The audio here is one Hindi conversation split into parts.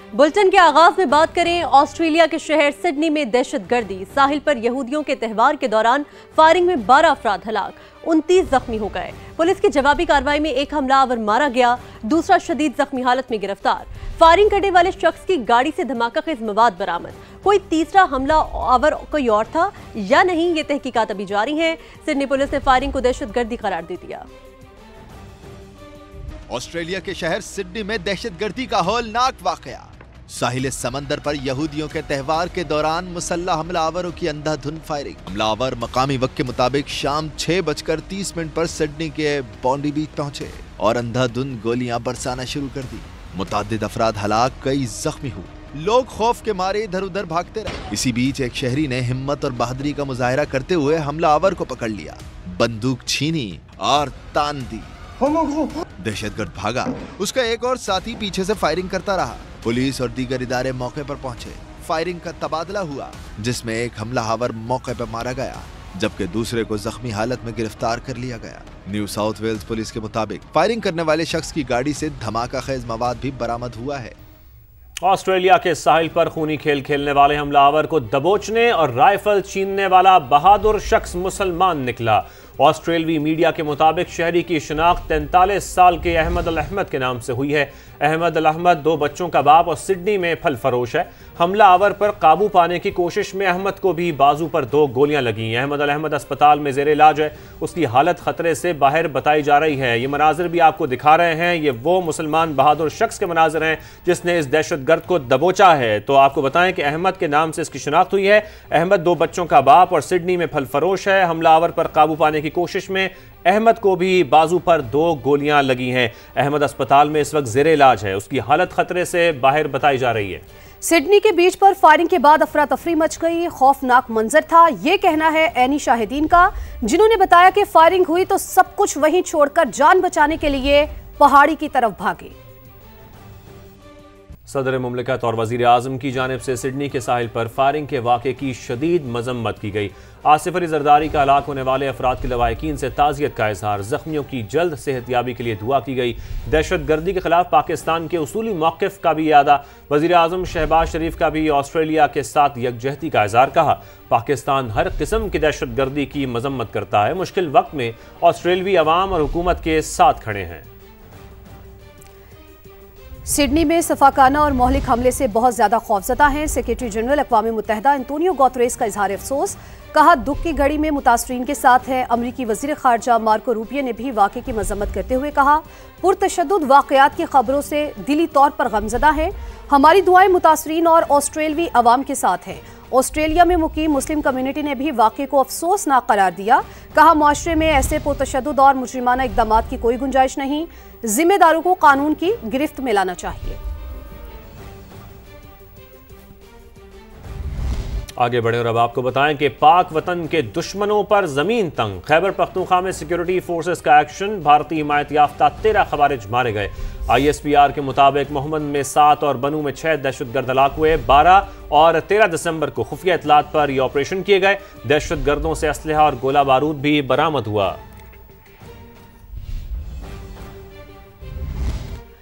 बुलेटिन के आगाज में बात करें ऑस्ट्रेलिया के शहर सिडनी में दहशतगर्दी, साहिल पर यहूदियों के त्यौहार के दौरान फायरिंग में 12 अफराद हलाक, 29 जख्मी हो गए। पुलिस की जवाबी कार्रवाई में एक हमलावर मारा गया, दूसरा शदीद जख्मी हालत में गिरफ्तार। फायरिंग करने वाले शख्स की गाड़ी से धमाकाखेज मवाद बरामद। कोई तीसरा हमलावर कोई और था या नहीं, ये तहकीकात अभी जारी है। सिडनी पुलिस ने फायरिंग को दहशतगर्दी करार दे दिया। ऑस्ट्रेलिया के शहर सिडनी में दहशतगर्दी का हौलनाक वाकया। साहिल समंदर पर यहूदियों के त्यौहार के दौरान मुसल्लह हमलावरों की अंधाधुंध फायरिंग। हमलावर मकामी वक्त के मुताबिक शाम 6:30 पर सिडनी के बॉन्डी बीच पहुंचे और अंधाधुंध गोलियां बरसाना शुरू कर दी। मुतादिद अफराद हलाक, कई जख्मी हुए। लोग खौफ के मारे इधर उधर भागते रहे। इसी बीच एक शहरी ने हिम्मत और बहादुरी का मुजाहिरा करते हुए हमलावर को पकड़ लिया, बंदूक छीनी और तान दी। दहशतगर्द भागा, उसका एक और साथी पीछे से फायरिंग करता रहा। पुलिस और दीगर इदारे मौके पर पहुंचे। फायरिंग का तबादला हुआ, जिसमें एक हमलावर मौके पर मारा गया जबकि दूसरे को जख्मी हालत में गिरफ्तार कर लिया गया। न्यू साउथ वेल्स पुलिस के मुताबिक फायरिंग करने वाले शख्स की गाड़ी से धमाकाखेज मवाद भी बरामद हुआ है। ऑस्ट्रेलिया के साहिल पर खूनी खेल खेलने वाले हमलावर को दबोचने और राइफल छीनने वाला बहादुर शख्स मुसलमान निकला। ऑस्ट्रेलवी मीडिया के मुताबिक शहरी की शिनाख्त 43 साल के अहमद अल अहमद के नाम से हुई है। अहमद अल अहमद 2 बच्चों का बाप और सिडनी में फल फरोश है। हमलावर पर काबू पाने की कोशिश में अहमद को भी बाजू पर 2 गोलियां लगी। अहमद अल अहमद अस्पताल में जेर इलाज है, उसकी हालत खतरे से बाहर बताई जा रही है। ये मनाजिर भी आपको दिखा रहे हैं, ये वो मुसलमान बहादुर शख्स के मनाजिर हैं जिसने इस दहशतगर्द को दबोचा है। तो आपको बताएं कि अहमद के नाम से इसकी शिनाख्त हुई है। अहमद 2 बच्चों का बाप और सिडनी में फल फरोश है। हमलावर पर काबू पाने की कोशिश में अहमद को भी बाजू पर 2 गोलियां लगी हैं। अहमद अस्पताल में इस वक्त जेर इलाज है, उसकी हालत खतरे से बाहर बताई जा रही है। सिडनी के बीच पर फायरिंग के बाद अफरा तफरी मच गई। खौफनाक मंजर था, ये कहना है ऐनी शाहिदीन का, जिन्होंने बताया कि फायरिंग हुई तो सब कुछ वहीं छोड़कर जान बचाने के लिए पहाड़ी की तरफ भागे। सदर मुमलिकत और वजीर आजम की जानिब से सिडनी के साहिल पर फायरिंग के वाक़े की शदीद मजम्मत की गई। आसिफ अली जरदारी का हलाक होने वाले अफराद के लवाहिकीन से ताज़ियत का इजहार, जख्मियों की जल्द सेहतयाबी के लिए दुआ की गई। दहशत गर्दी के खिलाफ पाकिस्तान के उसूली मौक़िफ़ का भी यादा। वजीर आजम शहबाज शरीफ का भी ऑस्ट्रेलिया के साथ यकजहती का इजहार कहा। पाकिस्तान हर किस्म की दहशत गर्दी की मजम्मत करता है, मुश्किल वक्त में ऑस्ट्रेलवी अवाम और हुकूमत के साथ खड़े हैं। सिडनी में सफाकाना और मौलिक हमले से बहुत ज्यादा खौफजदा हैं। सेक्रेटरी जनरल अक़वाम मुत्तहिदा एंटोनियो गुतेरेस का इजहार अफसोस, कहा दुख की घड़ी में मुतासरीन के साथ है। अमरीकी वज़ीर ख़ारजा मार्को रूबियो ने भी वाक़े की मजम्मत करते हुए कहा पुरतशद्दुद वाक़यात की खबरों से दिली तौर पर गमज़दा है। हमारी दुआएं मुतासरीन और ऑस्ट्रेलवी अवाम के साथ हैं। ऑस्ट्रेलिया में मुकीम मुस्लिम कम्युनिटी ने भी वाक़े को अफसोसनाक करार दिया। कहा मुआशरे में ऐसे पुरतशद्दुद और मुजरिमाना इक़दामात की कोई गुंजाइश नहीं, जिम्मेदारों को कानून की गिरफ्त में लाना चाहिए। आगे बढ़े और अब आपको बताएं कि पाक वतन के दुश्मनों पर जमीन तंग। खैबर पख्तूनख्वा में सिक्योरिटी फोर्सेस का एक्शन, भारतीय हिमायत याफ्ता 13 खवारिज मारे गए। ISPR के मुताबिक मोहम्मद में 7 और बनू में 6 दहशतगर्द हलाक हुए। 12 और 13 दिसंबर को खुफिया इत्तलात पर यह ऑपरेशन किए गए। दहशतगर्दों से असलहा और गोला बारूद भी बरामद हुआ।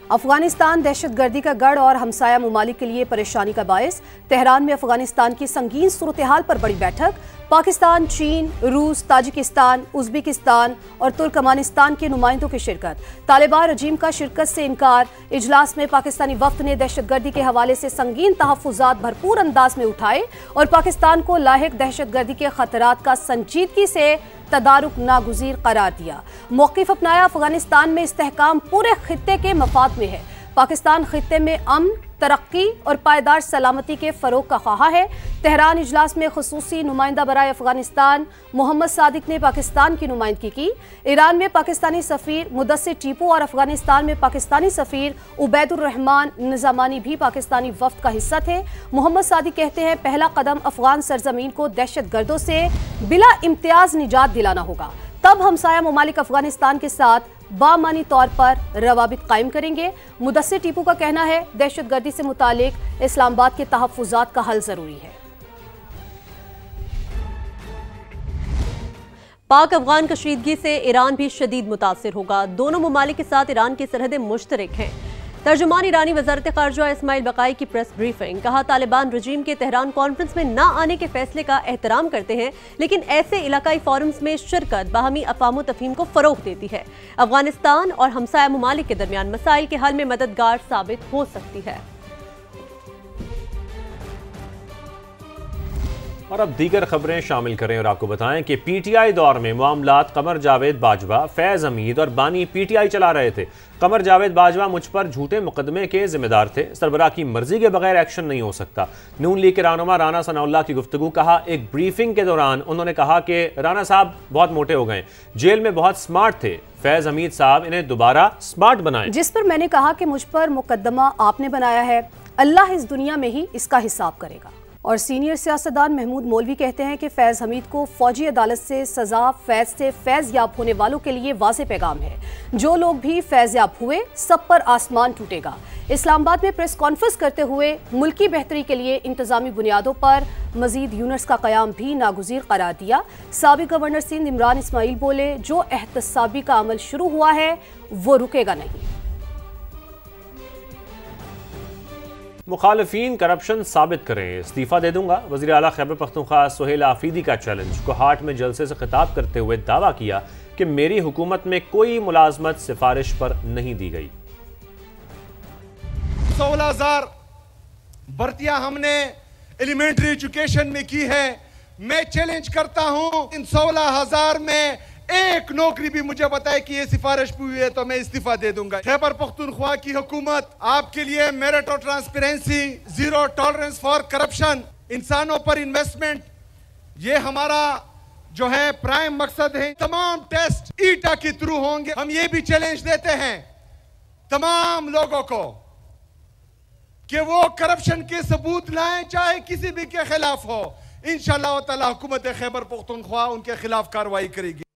अफगानिस्तान दहशतगर्दी का गढ़ और हमसाया ममालिक के लिए परेशानी का बायस। तेहरान में अफगानिस्तान की संगीन सूरत हाल पर बड़ी बैठक। पाकिस्तान, चीन, रूस, ताजिकिस्तान, उज़्बेकिस्तान और तुर्कमानिस्तान के नुमाइंदों की शिरकत। तालिबान रजीम का शिरकत से इनकार। इजलास में पाकिस्तानी वफ्द ने दहशतगर्दी के हवाले से संगीन तहफ़्फ़ुज़ात भरपूर अंदाज में उठाए और पाकिस्तान को लाहिक दहशतगर्दी के खतरात का संजीदगी से तदारुक नागुज़ीर करार दिया। मौक़िफ़ अपनाया, अफगानिस्तान में इस्तेहकाम पूरे खित्ते के मफाद में है। पाकिस्तान खित्ते में अमन, तरक्की और पायदार सलामती के फ़रोग़ का ख्वाह है। तेहरान इजलास में ख़ुसूसी नुमाइंदा बराए अफगानिस्तान मोहम्मद सादिक ने पाकिस्तान की नुमाइंदगी की। ईरान में पाकिस्तानी सफ़ीर मुदस्सिर टीपू और अफगानिस्तान में पाकिस्तानी सफ़ीर उबैदुर रहमान निज़ामानी भी पाकिस्तानी वफ़द का हिस्सा थे। मोहम्मद सादिक कहते हैं पहला कदम अफगान सरजमीन को दहशतगर्दों से बिला इम्तियाज निजात दिलाना होगा, तब हमसाया ममालिक अफगानिस्तान के साथ बामानी तौर पर रवाबित कायम करेंगे। मुदस्सिर टीपू का कहना है दहशतगर्दी से मुतालिक इस्लामाबाद के तहफ़्फ़ुज़ात का हल जरूरी है। पाक अफगान कशीदगी से ईरान भी शदीद मुतासिर होगा। दोनों ममालिक के साथ ईरान की सरहदें मुश्तरक हैं। तर्जुमान ईरानी वजारत खारजा इस्माइल बकाई की प्रेस ब्रीफिंग। कहा, तालिबान रजीम के तेहरान कॉन्फ्रेंस में न आने के फैसले का एहतराम करते हैं, लेकिन ऐसे इलाकाई फोरम्स में शिरकत बाहमी अफाम तफहीम को फरोग देती है। अफगानिस्तान और हमसाया ममालिक के दरमियान मसाइल के हल में मददगार साबित हो सकती है। और अब दीगर खबरें शामिल करें और आपको बताएं कि पीटीआई दौर में मामलात कमर जावेद बाजवा, फैज हमीद और बानी पीटीआई चला रहे थे। कमर जावेद बाजवा मुझ पर झूठे मुकदमे के जिम्मेदार थे। सरबराह की मर्जी के बगैर एक्शन नहीं हो सकता। नून लीग के रहनुमा राना सनाउल्लाह की गुफ्तगू। कहा, एक ब्रीफिंग के दौरान उन्होंने कहा कि राना साहब बहुत मोटे हो गए, जेल में बहुत स्मार्ट थे, फैज हमीद साहब इन्हें दोबारा स्मार्ट बनाएं। जिस पर मैंने कहा कि मुझ पर मुकदमा आपने बनाया है, अल्लाह इस दुनिया में ही इसका हिसाब करेगा। और सीनियर सियासतदान महमूद मौलवी कहते हैं कि फैज हमीद को फौजी अदालत से सजा फैज से फैज याब होने वालों के लिए वाज़े पैगाम है। जो लोग भी फैज याब हुए, सब पर आसमान टूटेगा। इस्लामाबाद में प्रेस कॉन्फ्रेंस करते हुए मुल्की बेहतरी के लिए इंतजामी बुनियादों पर मजीद यूनिट्स का क़याम भी नागुज़ीर करार दिया। साबिक़ गवर्नर सिंध इमरान इस्माइल बोले, जो एहतसाबी का अमल शुरू हुआ है वो रुकेगा नहीं। मुखालिफिन करप्शन साबित करें, इस्तीफा दे दूंगा। वज़ीर आला खैबर पख्तूनख्वा सुहेल आफरीदी का चैलेंज। कोहाट में जलसे से खिताब करते हुए दावा किया कि मेरी हुकूमत में कोई मुलाजमत सिफारिश पर नहीं दी गई। 16,000 भर्तियां हमने एलिमेंट्री एजुकेशन में की है। मैं चैलेंज करता हूं, इन 16,000 में एक नौकरी भी मुझे बताए कि ये सिफारिश हुई है तो मैं इस्तीफा दे दूंगा। खैबर पख्तूनख्वा की हुकूमत आपके लिए मेरिट और transparency, zero tolerance for corruption, इंसानों पर इन्वेस्टमेंट, ये हमारा जो है प्राइम मकसद है। तमाम टेस्ट ईटा के थ्रू होंगे। हम ये भी चैलेंज देते हैं तमाम लोगों को कि वो करप्शन के सबूत लाएं, चाहे किसी भी के खिलाफ हो। इंशाअल्लाह ताला हुकूमत खैबर पख्तूनख्वा उनके खिलाफ कार्रवाई करेगी।